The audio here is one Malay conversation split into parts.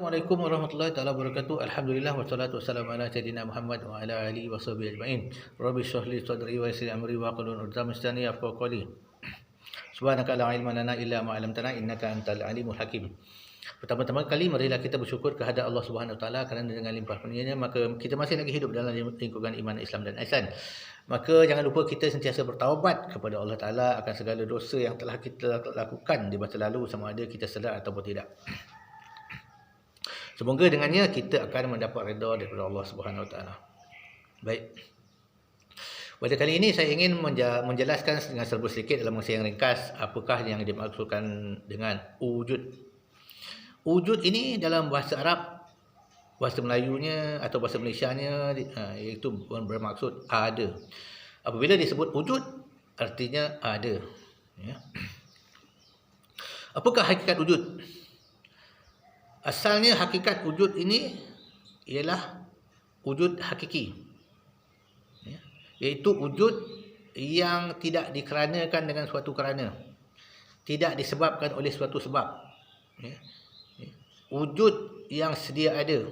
Assalamualaikum warahmatullahi taala wabarakatuh. Alhamdulillah wassalatu wassalamu ala sayyidina Muhammad wa ala alihi washabihi ajmain. Rabbi shrah li sadri wa yassir amri wa hlul 'uqdatam min lisani yafqahu qawli. Subhanaka la ilma lana illa ma 'allamtana innaka antal alimul hakim. Pertama-tama kali marilah kita bersyukur kehadrat Allah Subhanahu wa taala kerana dengan limpah kurnianya maka kita masih lagi hidup dalam lingkungan iman, Islam dan ihsan. Maka jangan lupa kita sentiasa bertaubat kepada Allah Taala akan segala dosa yang telah kita lakukan di masa lalu, sama ada kita sedar ataupun tidak. Semoga dengannya kita akan mendapat redha daripada Allah Subhanahu Wa Taala. Baik. Pada kali ini saya ingin menjelaskan dengan serba sedikit dalam masa yang ringkas apakah yang dimaksudkan dengan wujud. Wujud ini dalam bahasa Arab, bahasa Melayunya atau bahasa Malaysianya iaitu bermaksud ada. Apabila disebut wujud artinya ada, ya. Apakah hakikat wujud? Asalnya hakikat wujud ini ialah wujud hakiki, ya, iaitu wujud yang tidak dikeranakan dengan suatu kerana, tidak disebabkan oleh suatu sebab, ya. Wujud yang sedia ada,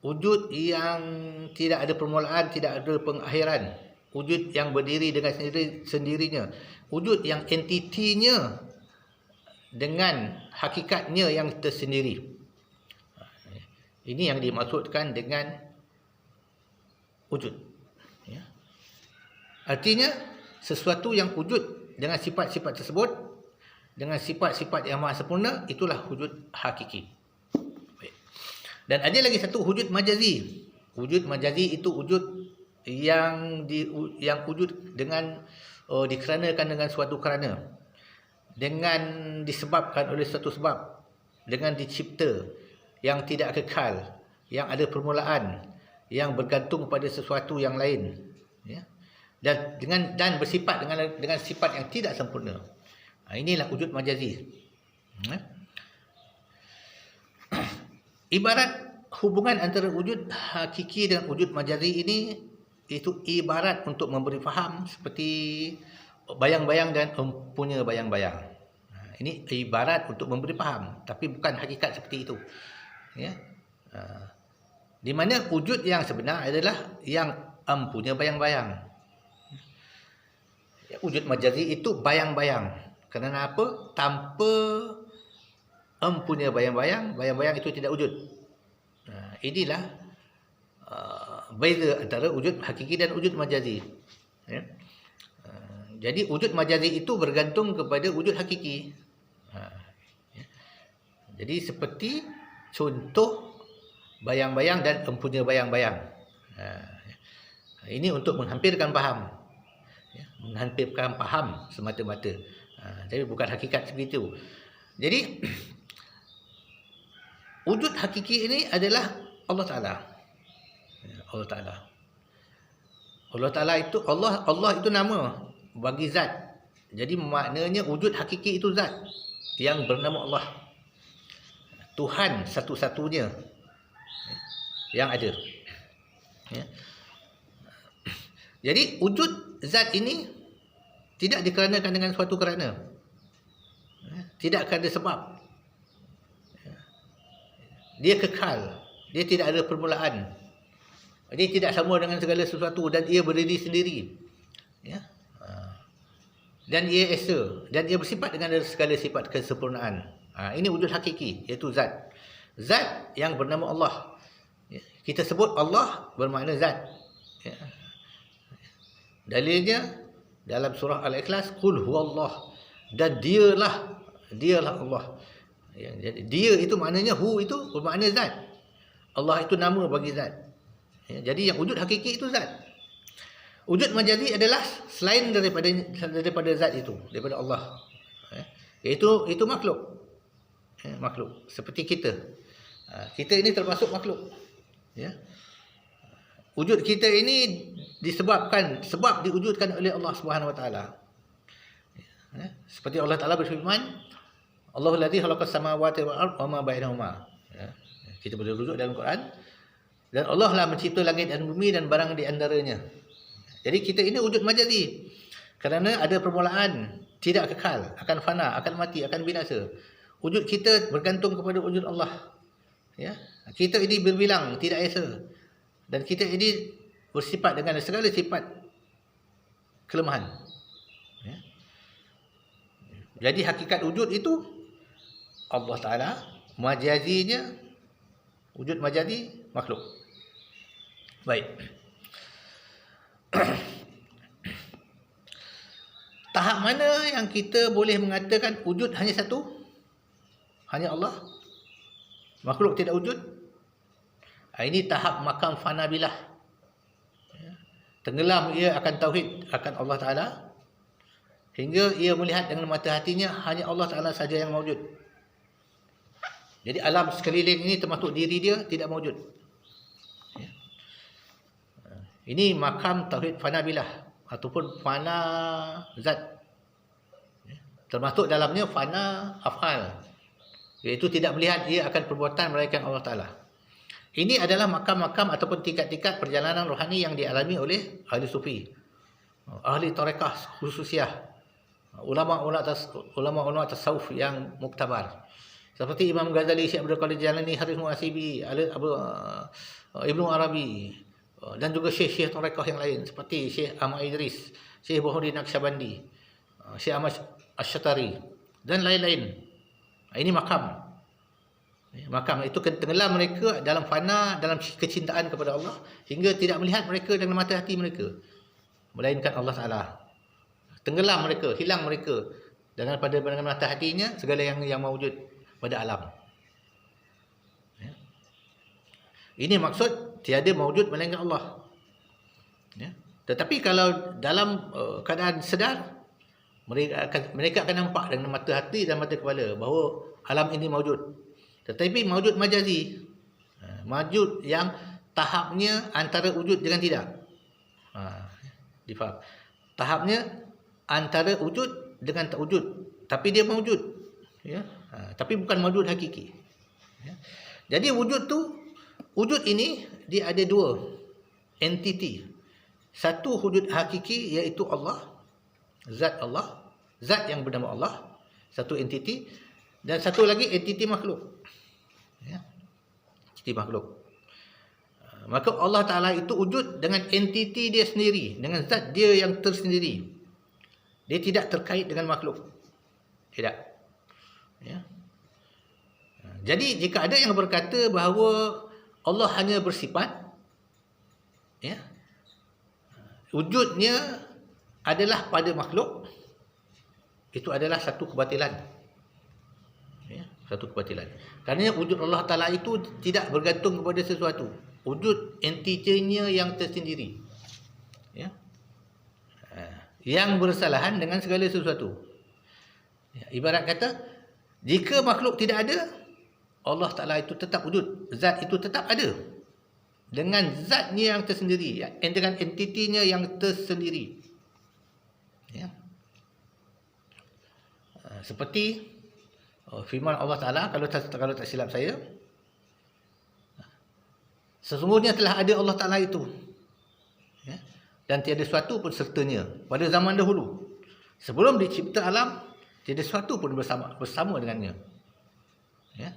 wujud yang tidak ada permulaan, tidak ada pengakhiran, wujud yang berdiri dengan sendirinya, wujud yang entitinya dengan hakikatnya yang tersendiri. Ini yang dimaksudkan dengan wujud, ya. Artinya sesuatu yang wujud dengan sifat-sifat tersebut, dengan sifat-sifat yang maha sempurna, itulah wujud hakiki. Baik. Dan ada lagi satu wujud majazi. Wujud majazi itu wujud yang wujud dengan dikeranakan dengan suatu kerana, dengan disebabkan oleh suatu sebab, dengan dicipta, yang tidak kekal, yang ada permulaan, yang bergantung pada sesuatu yang lain, ya. Dan bersifat dengan sifat yang tidak sempurna. Inilah wujud majazi. Ibarat hubungan antara wujud hakiki dan wujud majazi ini, itu ibarat untuk memberi faham seperti bayang-bayang dan empunya bayang-bayang. Ini ibarat untuk memberi faham, tapi bukan hakikat seperti itu, ya. Di mana wujud yang sebenar adalah yang empunya bayang-bayang. Wujud majazi itu bayang-bayang. Kerana apa? Tanpa empunya bayang-bayang, bayang-bayang itu tidak wujud. Inilah beza antara wujud hakiki dan wujud majazi, ya. Jadi wujud majazi itu bergantung kepada wujud hakiki. Ya. Jadi seperti contoh bayang-bayang dan empunya bayang-bayang. Ini untuk menghampirkan faham, ya, menghampirkan faham semata-mata. Tapi bukan hakikat seperti itu. Jadi wujud hakiki ini adalah Allah Taala. Allah Taala. Allah Taala itu Allah itu nama bagi zat. Jadi maknanya wujud hakiki itu zat yang bernama Allah. Tuhan satu-satunya yang ada, ya. Jadi wujud zat ini tidak dikeranakan dengan suatu kerana, tidak ada sebab, dia kekal, dia tidak ada permulaan, dia tidak sama dengan segala sesuatu dan ia berdiri sendiri, ya. Dan ia esa, dan ia bersifat dengan segala sifat kesempurnaan. Ini wujud hakiki, iaitu zat. Zat yang bernama Allah, ya. Kita sebut Allah bermakna zat, ya. Dalilnya dalam surah Al-Ikhlas, qul huwallah, dan dialah Allah, ya. Jadi dia itu maknanya, hu itu bermakna zat, Allah itu nama bagi zat, ya. Jadi yang wujud hakiki itu zat. Wujud majazi adalah selain daripada zat itu, daripada Allah, ya. Itu makhluk, ya, makhluk seperti kita. Kita ini termasuk makhluk, ya. Wujud kita ini sebab diwujudkan oleh Allah Subhanahu Wa Taala. Ya. Seperti Allah Taala berfirman, Allahul ladzi khalaqas samawati wal arda wa ma bainahuma. Ya. Kita boleh rujuk dalam Quran. Dan Allah lah mencipta langit dan bumi dan barang di antaranya. Jadi kita ini wujud majazi. Kerana ada permulaan, tidak kekal, akan fana, akan mati, akan binasa. Wujud kita bergantung kepada wujud Allah. Ya. Kita ini berbilang, tidak esa. Dan kita ini bersifat dengan segala sifat kelemahan. Ya. Jadi hakikat wujud itu Allah Ta'ala, majazinya, wujud majazi, makhluk. Baik. Tahap mana yang kita boleh mengatakan wujud hanya satu? Hanya Allah? Makhluk tidak wujud? Ini tahap makam fana bilah. Tenggelam ia akan tauhid, akan Allah Ta'ala. Hingga ia melihat dengan mata hatinya hanya Allah Ta'ala saja yang mawujud. Jadi alam sekeliling ini termasuk diri dia tidak mawujud. Ini makam tauhid fana bilah ataupun fana zat. Termasuk dalamnya fana af'al, iaitu tidak melihat ia akan perbuatan melainkan Allah Ta'ala. Ini adalah makam-makam ataupun tingkat-tingkat perjalanan rohani yang dialami oleh ahli sufi, ahli tarekah khususiyah, ulama-ulama tasawuf yang muktabar. Seperti Imam Ghazali, Syekh Abdul Qadir Jalani, Haris Muhasibi, Ibnu Arabi, dan juga syekh-syekh tarekah yang lain seperti Syekh Ahmad Idris, Syekh Bahuddin Naqsyabandi, Syekh Ahmad Asy-Syatari dan lain-lain. Ini makam. Makam itu tenggelam mereka dalam fana, dalam kecintaan kepada Allah hingga tidak melihat mereka dengan mata hati mereka melainkan Allah Ta'ala. Tenggelam mereka, hilang mereka dengan mata hatinya segala yang mawujud pada alam. Ini maksud tiada mawujud melainkan Allah. Tetapi kalau dalam keadaan sedar, mereka akan nampak dengan mata hati dan mata kepala bahawa alam ini mawujud. Tetapi mawujud majazi, mawujud yang tahapnya antara wujud dengan tidak. Difaham? Tahapnya antara wujud dengan tak wujud, tapi dia mawujud. Ya? Tapi bukan mawujud hakiki. Ya? Jadi wujud ini dia ada dua entiti. Satu wujud hakiki iaitu Allah, zat Allah, zat yang bernama Allah, satu entiti, dan satu lagi entiti makhluk. Ya. Entiti makhluk. Maka Allah Ta'ala itu wujud dengan entiti dia sendiri, dengan zat dia yang tersendiri. Dia tidak terkait dengan makhluk. Tidak. Ya. Jadi jika ada yang berkata bahawa Allah hanya bersifat, ya, wujudnya adalah pada makhluk, itu adalah satu kebatilan. Ya, satu kebatilan. Kerana wujud Allah Ta'ala itu tidak bergantung kepada sesuatu. Wujud entitinya yang tersendiri. Ya. Yang bersalahan dengan segala sesuatu. Ya, ibarat kata, jika makhluk tidak ada, Allah Ta'ala itu tetap wujud. Zat itu tetap ada. Dengan zatnya yang tersendiri. Dengan entitinya yang tersendiri. Ya. Seperti firman Allah Ta'ala, kalau tak silap saya, sesungguhnya telah ada Allah Ta'ala itu. Ya. Dan tiada sesuatu pun sertanya. Pada zaman dahulu. Sebelum dicipta alam, tiada sesuatu pun bersama dengannya. Ya.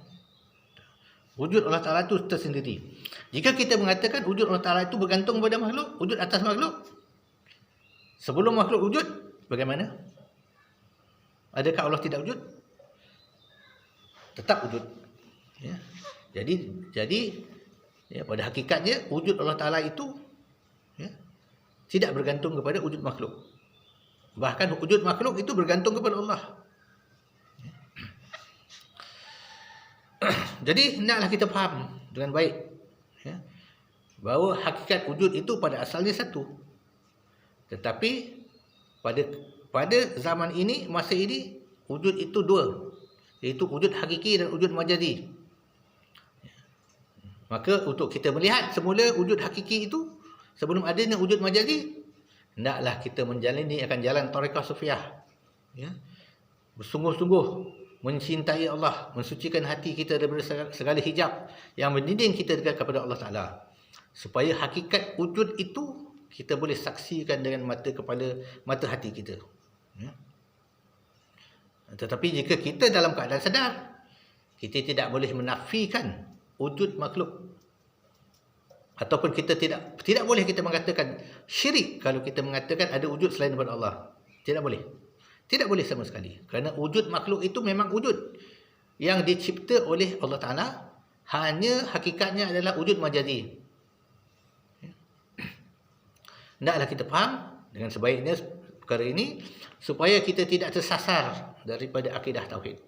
Wujud Allah Ta'ala itu tersendiri. Jika kita mengatakan wujud Allah Ta'ala itu bergantung pada makhluk, wujud atas makhluk, sebelum makhluk wujud, bagaimana? Adakah Allah tidak wujud? Tetap wujud. Ya. Jadi ya, pada hakikatnya wujud Allah Ta'ala itu, ya, tidak bergantung kepada wujud makhluk. Bahkan wujud makhluk itu bergantung kepada Allah. Jadi hendaklah kita faham dengan baik, ya, bahawa hakikat wujud itu pada asalnya satu. Tetapi pada zaman ini, masa ini, wujud itu dua, iaitu wujud hakiki dan wujud majazi. Maka untuk kita melihat semula wujud hakiki itu, sebelum adanya wujud majazi, hendaklah kita menjalani akan jalan tarekah sufiah, ya, bersungguh-sungguh mencintai Allah, mensucikan hati kita daripada segala hijab yang mendinding kita dekat kepada Allah Ta'ala, supaya hakikat wujud itu kita boleh saksikan dengan mata kepala, mata hati kita. Ya. Tetapi jika kita dalam keadaan sedar, kita tidak boleh menafikan wujud makhluk. Ataupun kita tidak boleh kita mengatakan syirik kalau kita mengatakan ada wujud selain daripada Allah. Tidak boleh. Tidak boleh sama sekali. Kerana wujud makhluk itu memang wujud yang dicipta oleh Allah Ta'ala, hanya hakikatnya adalah wujud majazi. Hendaklah kita faham dengan sebaiknya perkara ini supaya kita tidak tersasar daripada akidah tauhid.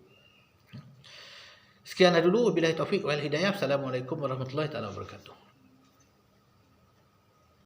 Sekian dulu, wabillahi taufiq wal hidayah. Assalamualaikum warahmatullahi wabarakatuh.